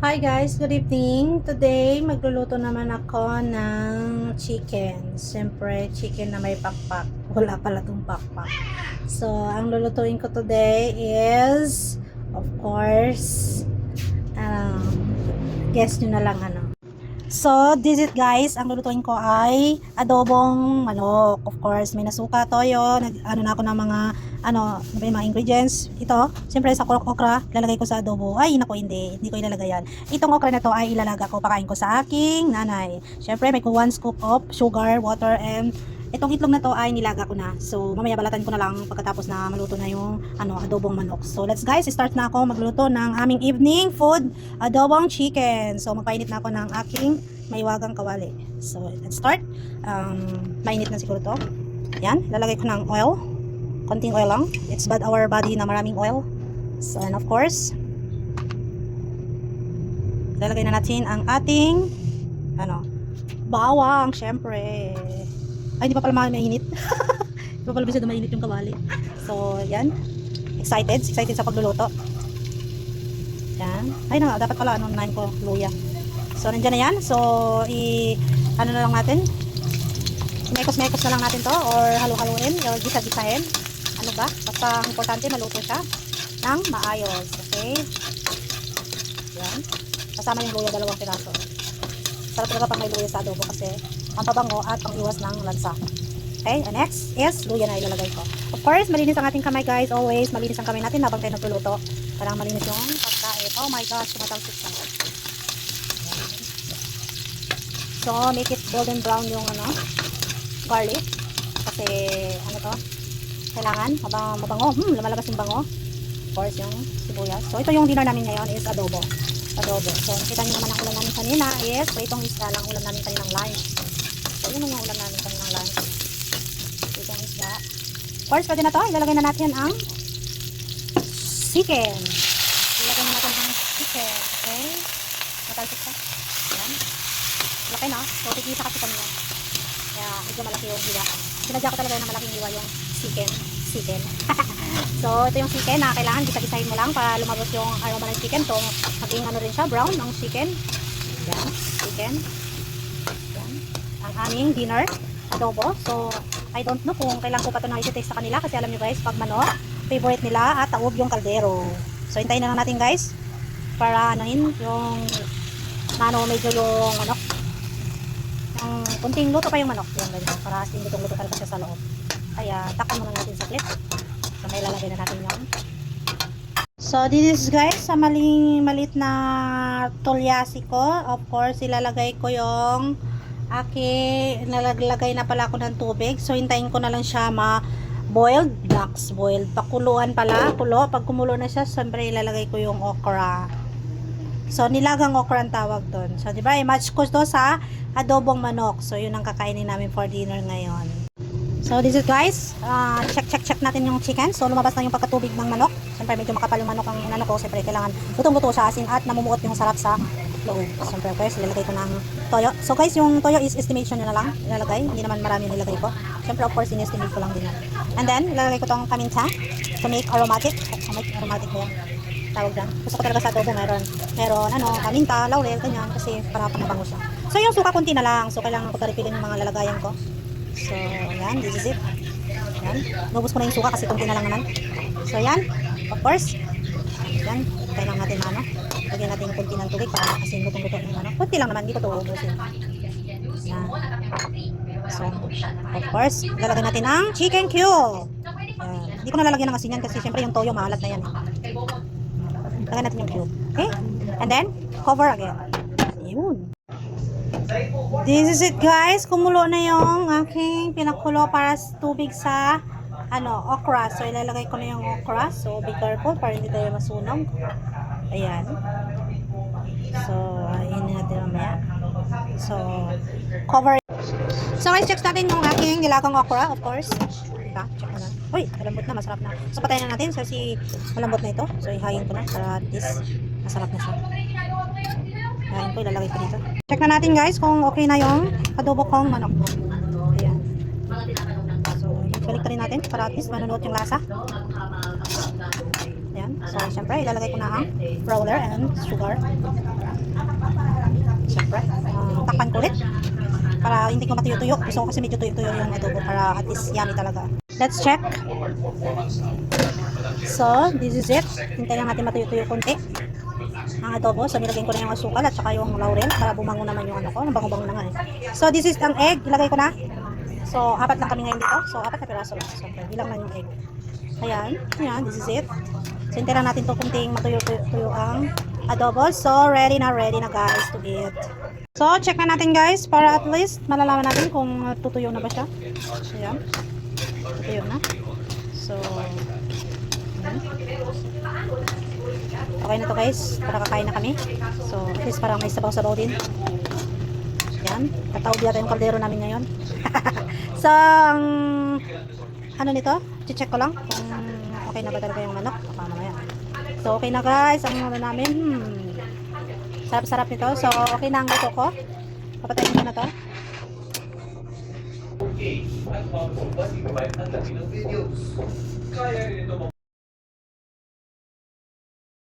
Hi guys, good evening. Today, magluluto naman ako ng chicken. Siyempre, chicken na may pakpak. Wala pala itong pakpak. So, ang lulutuin ko today is, of course, um, guess nyo na lang ano. So, this is guys, ang lulutuin ko ay adobong manok. Of course, may nasuka, toyo, ano na ako ng mga mga ingredients. Ito, siyempre sa okra, lalagay ko sa adobo. Ay, naku, hindi ko ilalagay yan. Itong okra na to ay ilalaga ko, pakain ko sa aking nanay. Siyempre, may 1 scoop of sugar, water, and itong itlog na to ay nilaga ko na. So, mamaya balatan ko na lang pagkatapos na maluto na yung adobong manok. So, let's guys, start na ako magluto ng aming evening food, adobong chicken. So, magpainit na ako ng aking maiwagang kawali. So, let's start. Mainit na siguro to. Yan, lalagay ko ng oil. Konting oil lang. It's bad our body na maraming oil. So, and of course, lalagay na natin ang ating bawang, syempre. Ay, hindi pa pala mainit. Hindi pa pala bisa mainit yung kawali. So, yan. Excited sa pagluluto. Yan. Ay, dapat pala nahin ko luya. So, nandiyan na yan. So, na lang natin. Mekos na lang natin to or halo-haloin or gisa-gisahin. Ano ba? Basta importante maluto siya ng maayos. Okay? Yan. Kasama yung luya, 2 piraso. Sarap talaga pag may luya sa adobo kasi ang pabango at ang iwas ng lansa. Okay, and next is luya na ilalagay ko. Of course, malinis ang ating kamay guys. Always, malinis ang kamay natin habang tayo nagluluto. Parang malinis yung pagkain. Oh my gosh, tumatalsik siya. So, make it golden brown yung garlic. Kasi, kailangan, mabango. Lumalabas yung bango. Of course, yung sibuyas. So, ito yung dinner namin ngayon is adobo. So, nakita nyo naman ang ulam namin kanina is itong isda lang ulam namin kaninang lunch. So, yun yung ulam namin kaninang lunch. Itong isda. Of course, pwede na to. Ilalagay na natin ang chicken. Ilalagay na natin ang chicken. Okay? Matalsik siya. Ayan. Laki na. So, tigisa kasi kanina. Kaya, medyo malaki yung hiwa. Sinadya ko talaga na malaking hiwa yung chicken. So, ito yung chicken na kailangan gisa-gisahin mo lang para lumabas yung aroma ng chicken. So, maging rin siya, brown ng chicken. Yan, chicken. Yan. Ang aming dinner, adobo. So, I don't know kung kailan ko pa ito na-taste sa kanila kasi alam nyo guys, pag manok, favorite nila at taob yung kaldero. So, hintayin na lang natin guys para yung medyo yung yung kunting luto pa yung manok. Yan, ganyan, para lutong-luto talaga siya sa loob. Kaya, takpan muna natin sa clip. So, may lalagay na natin yung. So, this is guys, sa maliit na tulyasi ko. Of course, ilalagay ko yung nalagay na pala ako ng tubig. So, hintayin ko na lang siya boiled, ducks boiled. Pakuluan pala, kulo. Pag kumulo na siya, siyempre ilalagay ko yung okra. So, nilagang okra ang tawag doon. So, diba, i-match ko to sa adobong manok. So, yun ang kakainin namin for dinner ngayon. So, this is guys, check natin yung chicken. So, lumabas na yung pagkatubig ng manok. Siyempre, medyo makapal yung manok ang ko. Siyempre, kailangan lutong-luto siya asin at namumuot yung sarap sa loob. Siyempre, guys, ilalagay ko ng toyo. So, guys, yung toyo is estimation nyo na lang ilalagay. Hindi naman marami nilagay ko. Siyempre, of course, in-estimate ko lang din yan. And then, ilalagay ko tong paminta to make aromatic. Aromatic ba yan? Tawag dyan. Gusto ko talaga sa adobo meron paminta, laurel, ganyan. Kasi para panabango siya. So, yung suka kunti na lang. So, kailangan ko taripilin yung mga lalagayan ko. So, yan, this is it. Yan, nubos ko na yung suka kasi kunti na lang naman. So, yan, of course. Yan, tayo lang natin lagyan natin yung kunti ng tubig para kasi lutong-luto yung kunti lang naman, hindi ko ito ubusin. Yan. So, of course, lalagyan natin ang chicken cube. Yan. Hindi ko na lalagyan ng asin yan kasi syempre yung toyo maalat na yan. Lagyan natin yung cube. Okay? And then, cover again. Yun. This is it guys, kumulo na yung aking pinakulo para tubig sa okra. So ilalagay ko na yung okra. So be careful para hindi tayo masunog. Ayan. So ayun natin mamaya. So cover. So guys, check natin yung aking nilagang okra, of course. Check mo na. Uy, malambot na, masarap na. So patayin na natin kasi malambot na ito. So ihayin ko na para at least masarap na siya. Ayan ko, ilalagay ko dito. Check na natin guys kung okay na yung adobo kong manok. Ayan. So, balik rin natin para at least manunuot yung lasa. Ayan. Yan. So, syempre, ilalagay ko na ang roller and sugar. Syempre, takpan ko ulit. Para hindi ko matuyo-tuyo. Gusto ko kasi medyo tuyo-tuyo yung adobo para at least yummy talaga. Let's check. So, this is it. Hintayin lang natin matuyo-tuyo konti ang adobo. So, nilagay ko na yung asukal at saka yung laurel para bumango naman yung ano ko. Bango-bango na nga eh. So, this is ang egg. Ilagay ko na. So, 4 lang kami ngayon dito. So, 4 na piraso lang. So, bilang lang yung egg. Ayan. Ayan, this is it. So, hintayin lang natin ito kunting matuyo-tuyo ang adobo. So, ready na guys to eat. So, check na natin guys para at least malalaman natin kung tutuyo na ba siya. Ayan. Tutuyo na. So, ayan. Okay na to guys. Para kakain na kami. So, at least parang may sabaw-sabaw din. Ayan. Tataob yata yung kaldero namin ngayon. So, ang ano nito? Check ko lang kung okay na ba talaga yung manok. Baka mamaya. So, okay na guys. Ang ano namin. Sarap-sarap nito. So, okay na ang luto ko. Papatayin ko na to. Okay, at mga ang laki ng videos. Kaya rin ito